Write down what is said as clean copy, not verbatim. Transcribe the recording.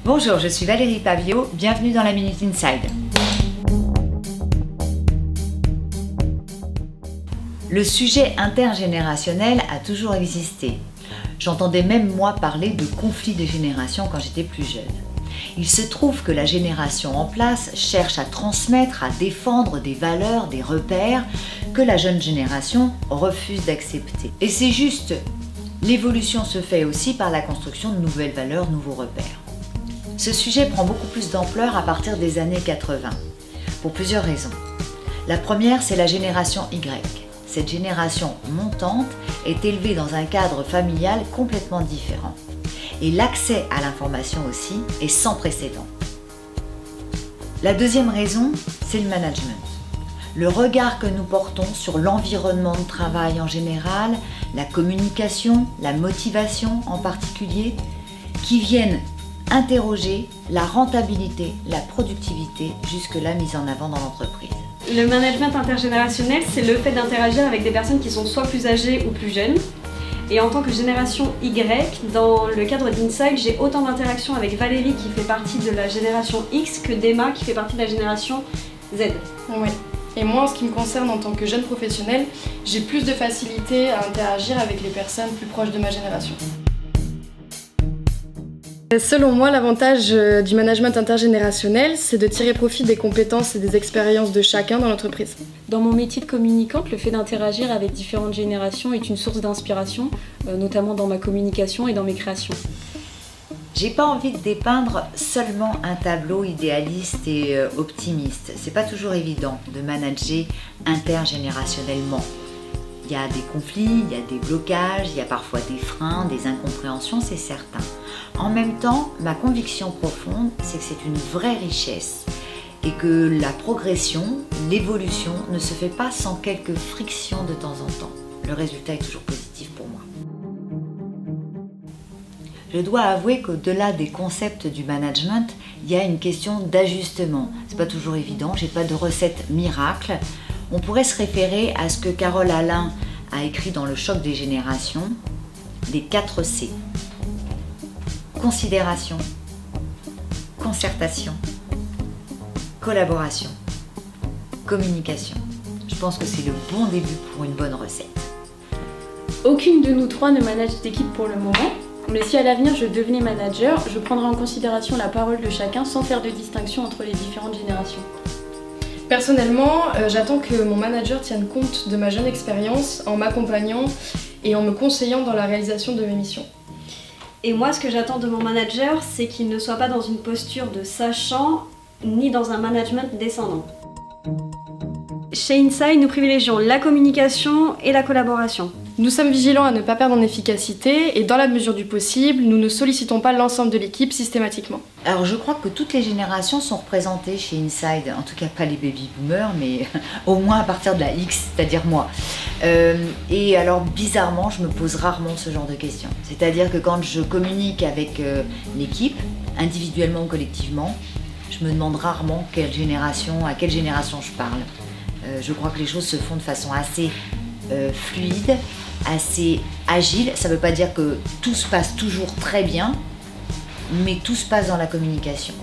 Bonjour, je suis Valérie Pavio, bienvenue dans la Minute Inside. Le sujet intergénérationnel a toujours existé. J'entendais même moi parler de conflits de génération quand j'étais plus jeune. Il se trouve que la génération en place cherche à transmettre, à défendre des valeurs, des repères que la jeune génération refuse d'accepter. Et c'est juste, l'évolution se fait aussi par la construction de nouvelles valeurs, nouveaux repères. Ce sujet prend beaucoup plus d'ampleur à partir des années 80, pour plusieurs raisons. La première, c'est la génération Y. Cette génération montante est élevée dans un cadre familial complètement différent. Et l'accès à l'information aussi est sans précédent. La deuxième raison, c'est le management. Le regard que nous portons sur l'environnement de travail en général, la communication, la motivation en particulier, qui viennent interroger la rentabilité, la productivité, jusque-là mise en avant dans l'entreprise. Le management intergénérationnel, c'est le fait d'interagir avec des personnes qui sont soit plus âgées ou plus jeunes. Et en tant que génération Y, dans le cadre d'Inside, j'ai autant d'interactions avec Valérie qui fait partie de la génération X que d'Emma qui fait partie de la génération Z. Oui. Et moi, en ce qui me concerne en tant que jeune professionnelle, j'ai plus de facilité à interagir avec les personnes plus proches de ma génération. Selon moi, l'avantage du management intergénérationnel, c'est de tirer profit des compétences et des expériences de chacun dans l'entreprise. Dans mon métier de communicante, le fait d'interagir avec différentes générations est une source d'inspiration, notamment dans ma communication et dans mes créations. J'ai pas envie de dépeindre seulement un tableau idéaliste et optimiste. C'est pas toujours évident de manager intergénérationnellement. Il y a des conflits, il y a des blocages, il y a parfois des freins, des incompréhensions, c'est certain. En même temps, ma conviction profonde, c'est que c'est une vraie richesse et que la progression, l'évolution ne se fait pas sans quelques frictions de temps en temps. Le résultat est toujours positif pour moi. Je dois avouer qu'au-delà des concepts du management, il y a une question d'ajustement. C'est pas toujours évident, j'ai pas de recette miracle. On pourrait se référer à ce que Carole Alain a écrit dans Le choc des générations, les 4 C. Considération, concertation, collaboration, communication. Je pense que c'est le bon début pour une bonne recette. Aucune de nous trois ne manage d'équipe pour le moment, mais si à l'avenir je devenais manager, je prendrais en considération la parole de chacun sans faire de distinction entre les différentes générations. Personnellement, j'attends que mon manager tienne compte de ma jeune expérience en m'accompagnant et en me conseillant dans la réalisation de mes missions. Et moi, ce que j'attends de mon manager, c'est qu'il ne soit pas dans une posture de sachant, ni dans un management descendant. Chez Inside, nous privilégions la communication et la collaboration. Nous sommes vigilants à ne pas perdre en efficacité et dans la mesure du possible, nous ne sollicitons pas l'ensemble de l'équipe systématiquement. Alors je crois que toutes les générations sont représentées chez Inside, en tout cas pas les baby boomers, mais au moins à partir de la X, c'est-à-dire moi. Et alors bizarrement, je me pose rarement ce genre de questions. C'est-à-dire que quand je communique avec l'équipe, individuellement ou collectivement, je me demande rarement à quelle génération je parle. Je crois que les choses se font de façon assez fluide, assez agile. Ça ne veut pas dire que tout se passe toujours très bien, mais tout se passe dans la communication.